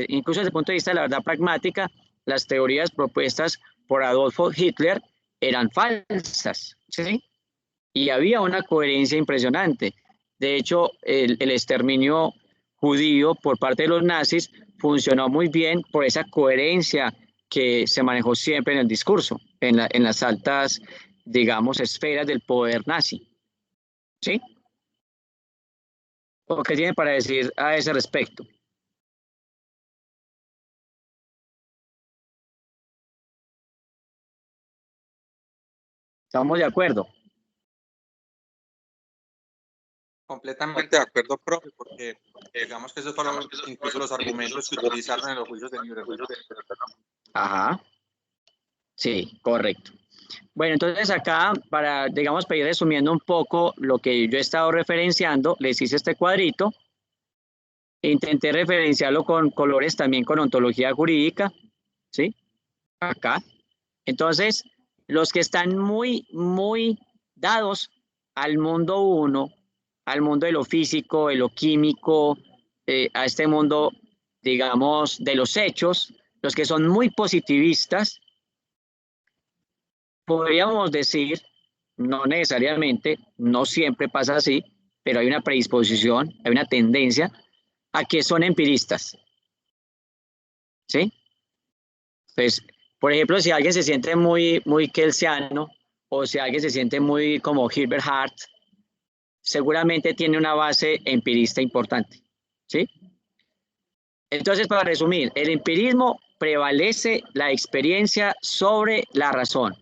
Incluso desde el punto de vista de la verdad pragmática, las teorías propuestas por Adolfo Hitler eran falsas, ¿sí? Y había una coherencia impresionante. De hecho, el exterminio judío por parte de los nazis funcionó muy bien por esa coherencia que se manejó siempre en el discurso, en las altas, digamos, esferas del poder nazi. ¿Sí? ¿O qué tiene para decir a ese respecto? ¿Estamos de acuerdo? Completamente de acuerdo, profe, porque digamos que esos fueron incluso los argumentos que utilizaron en los juicios de Nuremberg. Ajá. Sí, correcto. Bueno, entonces acá, para, digamos, para ir resumiendo un poco lo que yo he estado referenciando, les hice este cuadrito. Intenté referenciarlo con colores también con ontología jurídica, ¿sí? Acá. Entonces, los que están muy dados al mundo 1, al mundo de lo físico, de lo químico, a este mundo, digamos, de los hechos, los que son muy positivistas, podríamos decir, no necesariamente, no siempre pasa así, pero hay una predisposición, hay una tendencia a que son empiristas. ¿Sí? Pues, por ejemplo, si alguien se siente muy kelsiano o si alguien se siente muy como Gilbert Hart, seguramente tiene una base empirista importante. ¿Sí? Entonces, para resumir, el empirismo prevalece la experiencia sobre la razón.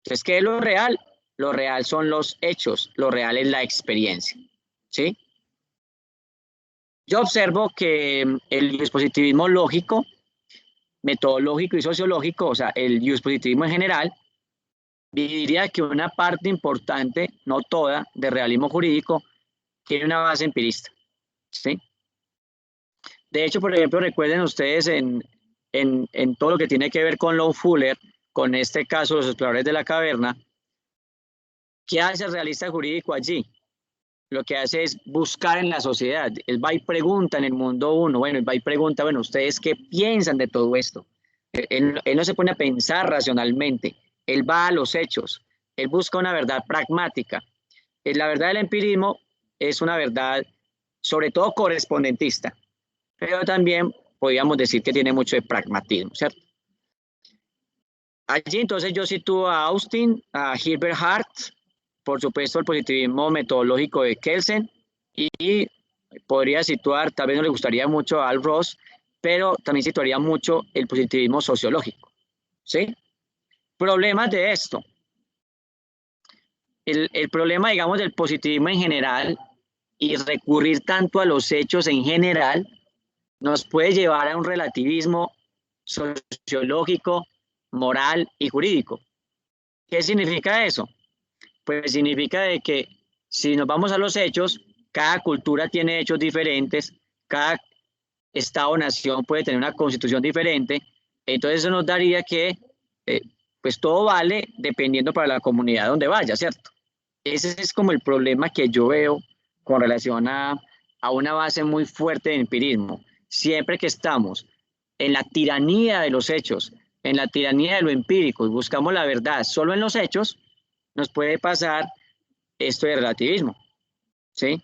Entonces, ¿qué es lo real? Lo real son los hechos, lo real es la experiencia. ¿Sí? Yo observo que el dispositivismo lógico, metodológico y sociológico, o sea, el dispositivismo en general, diría que una parte importante, no toda, de realismo jurídico tiene una base empirista. ¿Sí? De hecho, por ejemplo, recuerden ustedes en todo lo que tiene que ver con Lon Fuller, con este caso, los exploradores de la caverna, ¿qué hace el realista jurídico allí? Lo que hace es buscar en la sociedad. Él va y pregunta en el mundo 1, bueno, él va y pregunta, bueno, ¿ustedes qué piensan de todo esto? Él no se pone a pensar racionalmente, él va a los hechos, él busca una verdad pragmática. La verdad del empirismo es una verdad sobre todo correspondentista, pero también podríamos decir que tiene mucho de pragmatismo, ¿cierto? Allí entonces yo sitúo a Austin, a Gilbert Hart, por supuesto el positivismo metodológico de Kelsen, y podría situar, tal vez no le gustaría mucho a Al Ross, pero también situaría mucho el positivismo sociológico. ¿Sí? Problemas de esto. El problema, digamos, del positivismo en general y recurrir tanto a los hechos en general nos puede llevar a un relativismo sociológico, moral y jurídico. ¿Qué significa eso? Pues significa de que si nos vamos a los hechos, cada cultura tiene hechos diferentes, cada estado o nación puede tener una constitución diferente, entonces eso nos daría que pues todo vale dependiendo para la comunidad donde vaya, ¿cierto? Ese es como el problema que yo veo con relación a a una base muy fuerte de empirismo. Siempre que estamos en la tiranía de los hechos, en la tiranía de lo empírico y buscamos la verdad solo en los hechos, nos puede pasar esto de relativismo, ¿sí?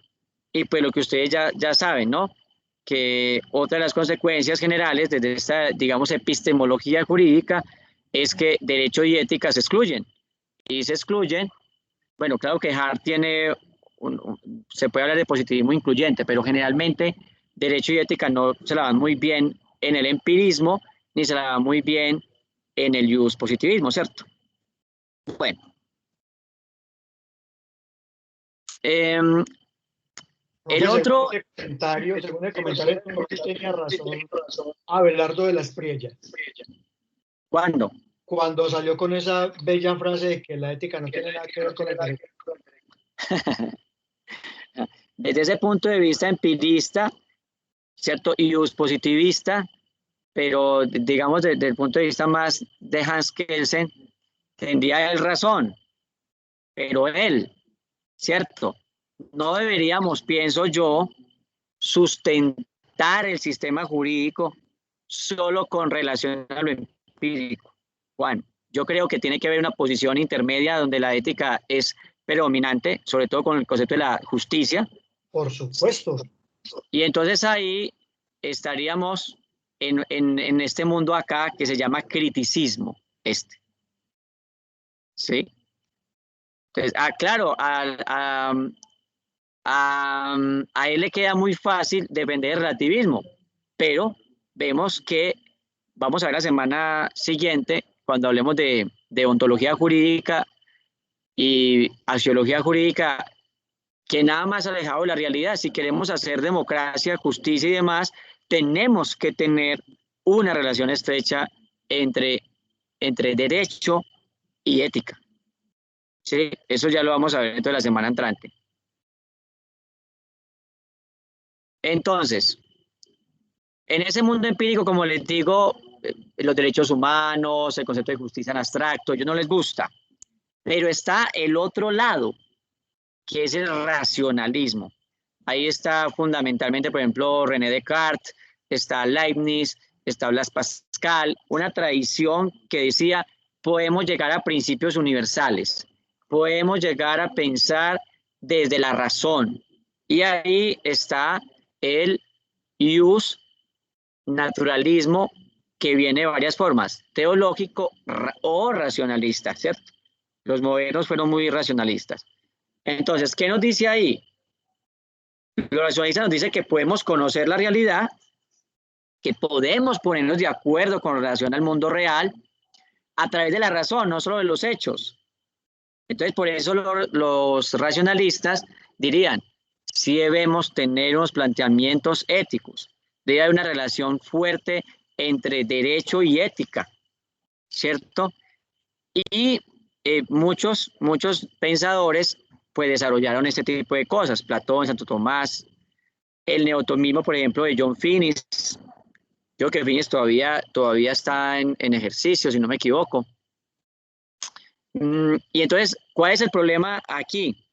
Y pues lo que ustedes ya saben, ¿no? Que otra de las consecuencias generales desde esta, digamos, epistemología jurídica es que derecho y ética se excluyen. Y se excluyen, bueno, claro que Hart tiene, se puede hablar de positivismo incluyente, pero generalmente derecho y ética no se la van muy bien en el empirismo, ni se la van muy bien en el jus positivismo, ¿cierto? Bueno. El otro... Según el comentario, tenía razón Abelardo de la Espriella. ¿Cuándo? Cuando salió con esa bella frase de que la ética no tiene nada que ver con el derecho. Desde ese punto de vista empirista, ¿cierto? Y positivista, pero digamos desde el punto de vista más de Hans Kelsen, tendría él razón, pero él, ¿cierto? No deberíamos, pienso yo, sustentar el sistema jurídico solo con relación a lo empírico. Juan, yo creo que tiene que haber una posición intermedia donde la ética es predominante, sobre todo con el concepto de la justicia. Por supuesto. Y entonces ahí estaríamos en este mundo acá que se llama criticismo, ¿sí? Entonces, claro, a él le queda muy fácil defender el relativismo, pero vemos que vamos a ver la semana siguiente, cuando hablemos de ontología jurídica y axiología jurídica, que nada más alejado de la realidad. Si queremos hacer democracia, justicia y demás, tenemos que tener una relación estrecha entre derecho y ética. ¿Sí? Eso ya lo vamos a ver dentro de la semana entrante. Entonces, en ese mundo empírico, como les digo, los derechos humanos, el concepto de justicia en abstracto, a ellos no les gusta. Pero está el otro lado, que es el racionalismo. Ahí está fundamentalmente, por ejemplo, René Descartes, está Leibniz, está Blaise Pascal, una tradición que decía, podemos llegar a principios universales, podemos llegar a pensar desde la razón. Y ahí está el ius naturalismo, que viene de varias formas, teológico o racionalista, ¿cierto? Los modernos fueron muy racionalistas. Entonces, ¿qué nos dice ahí? Los racionalistas nos dice que podemos conocer la realidad, que podemos ponernos de acuerdo con relación al mundo real a través de la razón, no solo de los hechos. Entonces, por eso los racionalistas dirían, sí debemos tener unos planteamientos éticos, debe haber una relación fuerte entre derecho y ética, ¿cierto? Y muchos pensadores pues desarrollaron este tipo de cosas, Platón, Santo Tomás, el neotomismo, por ejemplo, de John Finnis. Creo que Finnis todavía está en ejercicio, si no me equivoco. Y entonces, ¿cuál es el problema aquí?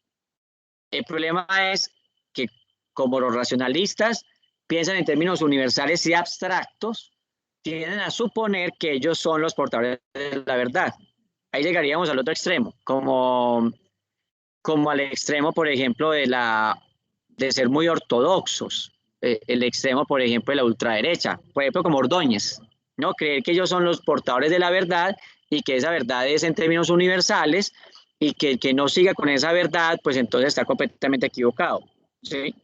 El problema es que como los racionalistas piensan en términos universales y abstractos, tienden a suponer que ellos son los portadores de la verdad. Ahí llegaríamos al otro extremo, como al extremo, por ejemplo, de ser muy ortodoxos, el extremo, por ejemplo, de la ultraderecha, por ejemplo, como Ordóñez, ¿no? Creer que ellos son los portadores de la verdad y que esa verdad es en términos universales y que el que no siga con esa verdad, pues entonces está completamente equivocado, ¿sí?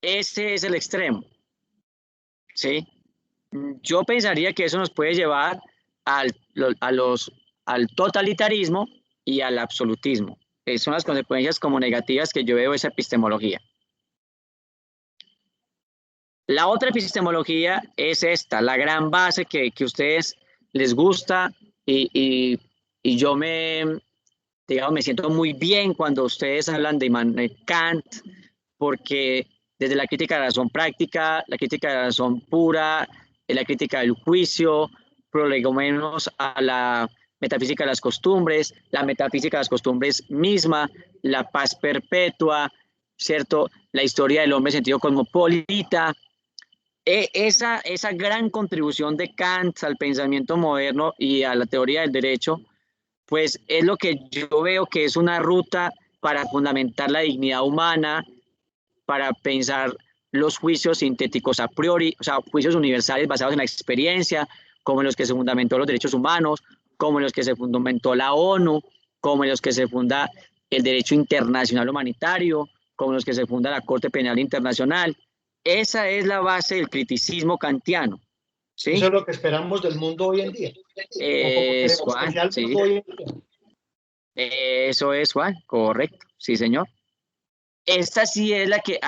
Ese es el extremo, ¿sí? Yo pensaría que eso nos puede llevar al totalitarismo y al absolutismo. Son las consecuencias como negativas que yo veo de esa epistemología. La otra epistemología es esta, la gran base que a ustedes les gusta y yo me siento muy bien cuando ustedes hablan de Immanuel Kant, porque desde la crítica de la razón práctica, la crítica de la razón pura, la crítica del juicio, prolegómenos a la metafísica de las costumbres, la metafísica de las costumbres misma, la paz perpetua, ¿cierto? La historia del hombre en sentido cosmopolita. Esa gran contribución de Kant al pensamiento moderno y a la teoría del derecho, pues es lo que yo veo que es una ruta para fundamentar la dignidad humana, para pensar los juicios sintéticos a priori, o sea, juicios universales basados en la experiencia, como en los que se fundamentó los derechos humanos, como en los que se fundamentó la ONU, como en los que se funda el derecho internacional humanitario, como en los que se funda la Corte Penal Internacional. Esa es la base del criticismo kantiano, ¿sí? Eso es lo que esperamos del mundo hoy en día. Juan, sí. Eso es, Juan, correcto, sí, señor. Esta sí es la que,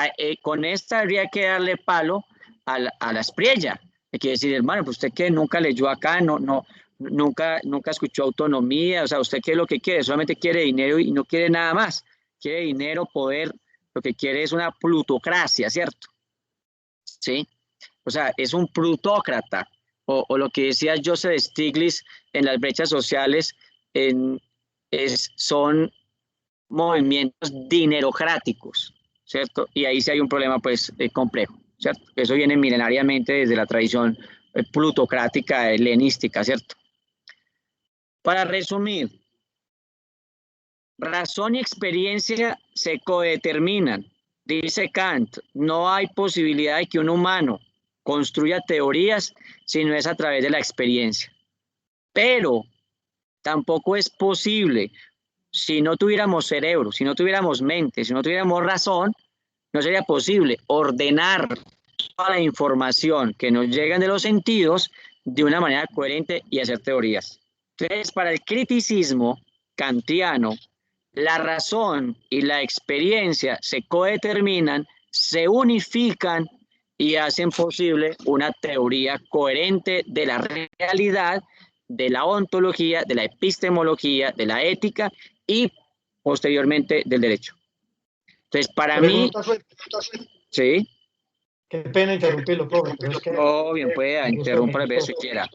con esta habría que darle palo a la Espriella. Hay que decir, hermano, pues usted que nunca leyó acá, nunca escuchó autonomía, o sea, usted qué es lo que quiere, solamente quiere dinero y no quiere nada más. Quiere dinero, poder, lo que quiere es una plutocracia, ¿cierto? ¿Sí? O sea, es un plutócrata, o lo que decía Joseph Stiglitz en las brechas sociales, son movimientos dinerocráticos, ¿cierto? Y ahí sí hay un problema, pues, complejo, ¿cierto? Eso viene milenariamente desde la tradición plutocrática helenística, ¿cierto? Para resumir, razón y experiencia se codeterminan. Dice Kant, no hay posibilidad de que un humano construya teorías si no es a través de la experiencia. Pero tampoco es posible, si no tuviéramos cerebro, si no tuviéramos mente, si no tuviéramos razón, no sería posible ordenar toda la información que nos llega de los sentidos de una manera coherente y hacer teorías. Entonces, para el criticismo kantiano, la razón y la experiencia se codeterminan, se unifican y hacen posible una teoría coherente de la realidad, de la ontología, de la epistemología, de la ética y posteriormente del derecho. Entonces, para mí... Sí. Qué pena interrumpirlo, profe, pero es que... No, bien pueda, interrumpa las veces que quiera.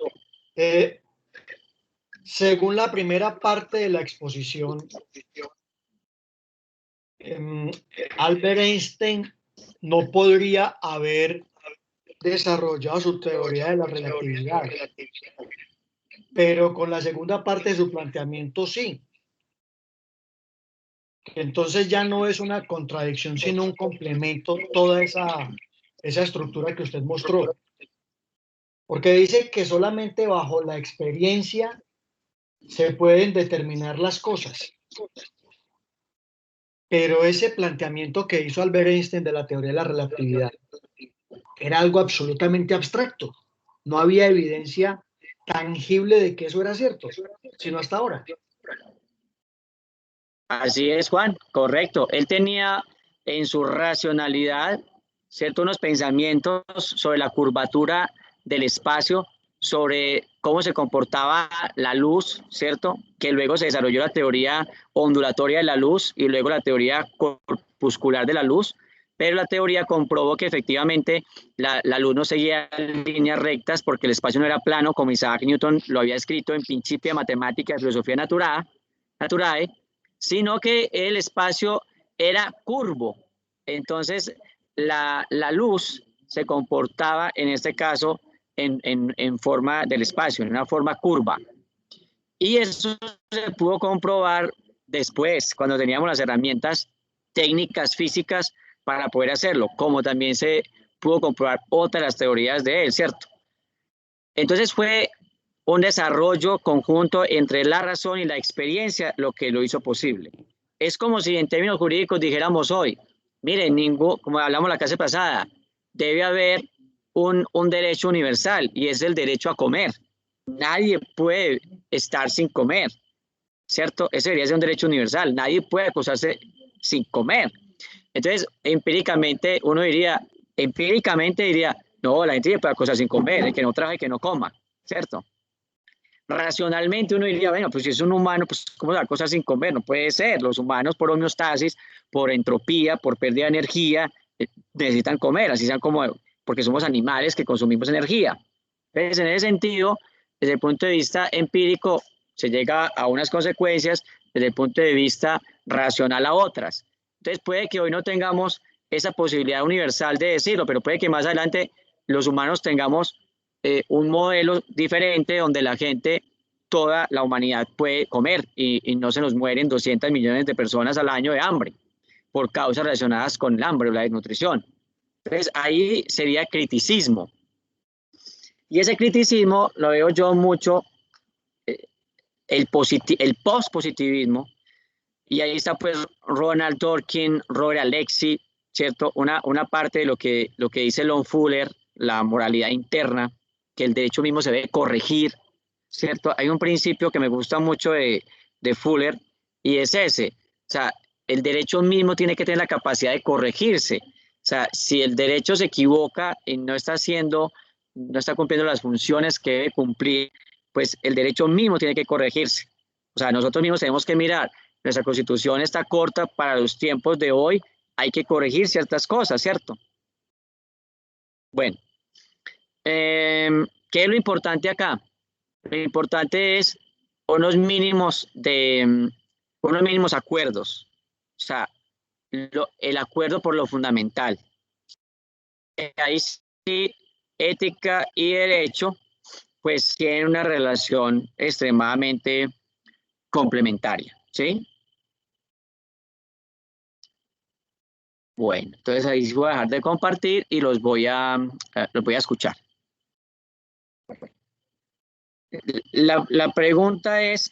Según la primera parte de la exposición, Albert Einstein no podría haber desarrollado su teoría de la relatividad, pero con la segunda parte de su planteamiento sí. Entonces ya no es una contradicción, sino un complemento, toda esa estructura que usted mostró. Porque dice que solamente bajo la experiencia se pueden determinar las cosas. Pero ese planteamiento que hizo Albert Einstein de la teoría de la relatividad era algo absolutamente abstracto. No había evidencia tangible de que eso era cierto, sino hasta ahora. Así es, Juan, correcto. Él tenía en su racionalidad, ¿cierto?, unos pensamientos sobre la curvatura del espacio, sobre cómo se comportaba la luz, ¿cierto?, que luego se desarrolló la teoría ondulatoria de la luz y luego la teoría corpuscular de la luz, pero la teoría comprobó que efectivamente la luz no seguía líneas rectas porque el espacio no era plano, como Isaac Newton lo había escrito en Principia Mathematica de Filosofia Naturae, sino que el espacio era curvo. Entonces, la luz se comportaba, en este caso, en forma del espacio, en una forma curva. Y eso se pudo comprobar después, cuando teníamos las herramientas técnicas físicas para poder hacerlo, como también se pudo comprobar otras teorías de él, ¿cierto? Entonces fue un desarrollo conjunto entre la razón y la experiencia lo que lo hizo posible. Es como si en términos jurídicos dijéramos hoy, miren, como hablamos la clase pasada, debe haber un derecho universal y es el derecho a comer. Nadie puede estar sin comer, ¿cierto? Ese debería ser un derecho universal. Nadie puede acostarse sin comer. Entonces, empíricamente diría, no, la gente puede acostarse sin comer, el que no trabaje, que no coma, ¿cierto? Racionalmente uno diría, bueno, pues si es un humano, pues ¿cómo se va a acostar sin comer? No puede ser. Los humanos por homeostasis, por entropía, por pérdida de energía, necesitan comer, así sean como, porque somos animales que consumimos energía. Entonces, en ese sentido, desde el punto de vista empírico, se llega a unas consecuencias, desde el punto de vista racional a otras. Entonces puede que hoy no tengamos esa posibilidad universal de decirlo, pero puede que más adelante los humanos tengamos un modelo diferente donde la gente, toda la humanidad puede comer y no se nos mueren 200 millones de personas al año de hambre por causas relacionadas con el hambre o la desnutrición. Entonces ahí sería criticismo. Y ese criticismo lo veo yo mucho, el post-positivismo, y ahí está pues Ronald Dworkin, Robert Alexy, ¿cierto? Una parte de lo que dice Lon Fuller, la moralidad interna, que el derecho mismo se debe corregir, ¿cierto? Hay un principio que me gusta mucho de Fuller y es ese, o sea, el derecho mismo tiene que tener la capacidad de corregirse. O sea, si el derecho se equivoca y no está cumpliendo las funciones que debe cumplir, pues el derecho mismo tiene que corregirse. O sea, nosotros mismos tenemos que mirar, nuestra Constitución está corta para los tiempos de hoy, hay que corregir ciertas cosas, ¿cierto? Bueno, ¿qué es lo importante acá? Lo importante es unos mínimos acuerdos. O sea, el acuerdo por lo fundamental. Ahí sí, ética y derecho, pues tienen una relación extremadamente complementaria, ¿sí? Bueno, entonces ahí voy a dejar de compartir y los voy a escuchar. La pregunta es,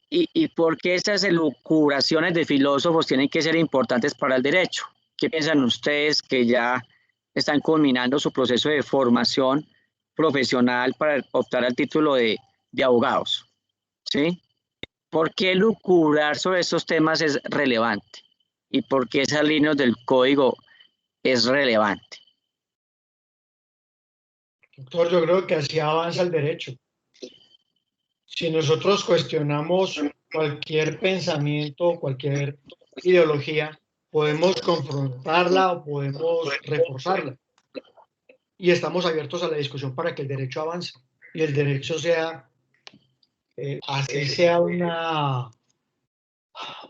¿y por qué estas elucubraciones de filósofos tienen que ser importantes para el derecho? ¿Qué piensan ustedes que ya están culminando su proceso de formación profesional para optar al título de abogados? ¿Sí? ¿Por qué lucubrar sobre estos temas es relevante? ¿Y por qué esas líneas del código es relevante? Doctor, yo creo que así avanza el derecho. Si nosotros cuestionamos cualquier pensamiento, cualquier ideología, podemos confrontarla o podemos reforzarla. Y estamos abiertos a la discusión para que el derecho avance y el derecho sea, así sea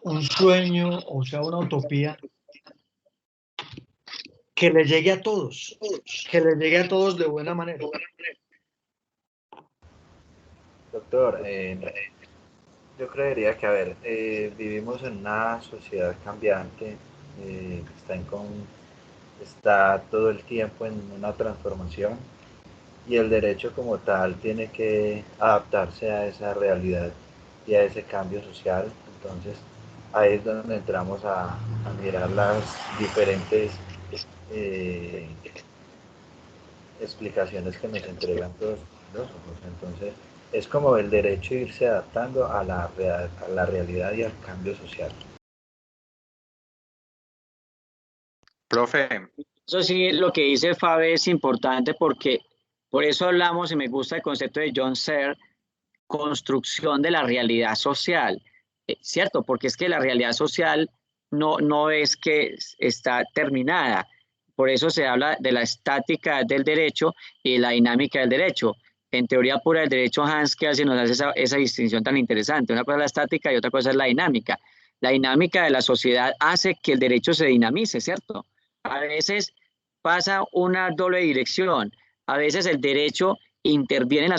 un sueño o sea una utopía, que le llegue a todos, de buena manera. Doctor, yo creería que, a ver, vivimos en una sociedad cambiante, está todo el tiempo en una transformación y el derecho como tal tiene que adaptarse a esa realidad y a ese cambio social. Entonces, ahí es donde entramos a mirar las diferentes explicaciones que nos entregan todos los filósofos. Entonces, es como el derecho irse adaptando a la realidad y al cambio social. Profe. Eso sí, lo que dice Fabe es importante porque por eso hablamos, y me gusta el concepto de John Searle, construcción de la realidad social, ¿cierto? Porque es que la realidad social no es que está terminada. Por eso se habla de la estática del derecho y la dinámica del derecho. En teoría pura del derecho, Hans Kelsen nos hace esa distinción tan interesante. Una cosa es la estática y otra cosa es la dinámica. La dinámica de la sociedad hace que el derecho se dinamice, ¿cierto? A veces pasa una doble dirección. A veces el derecho interviene en la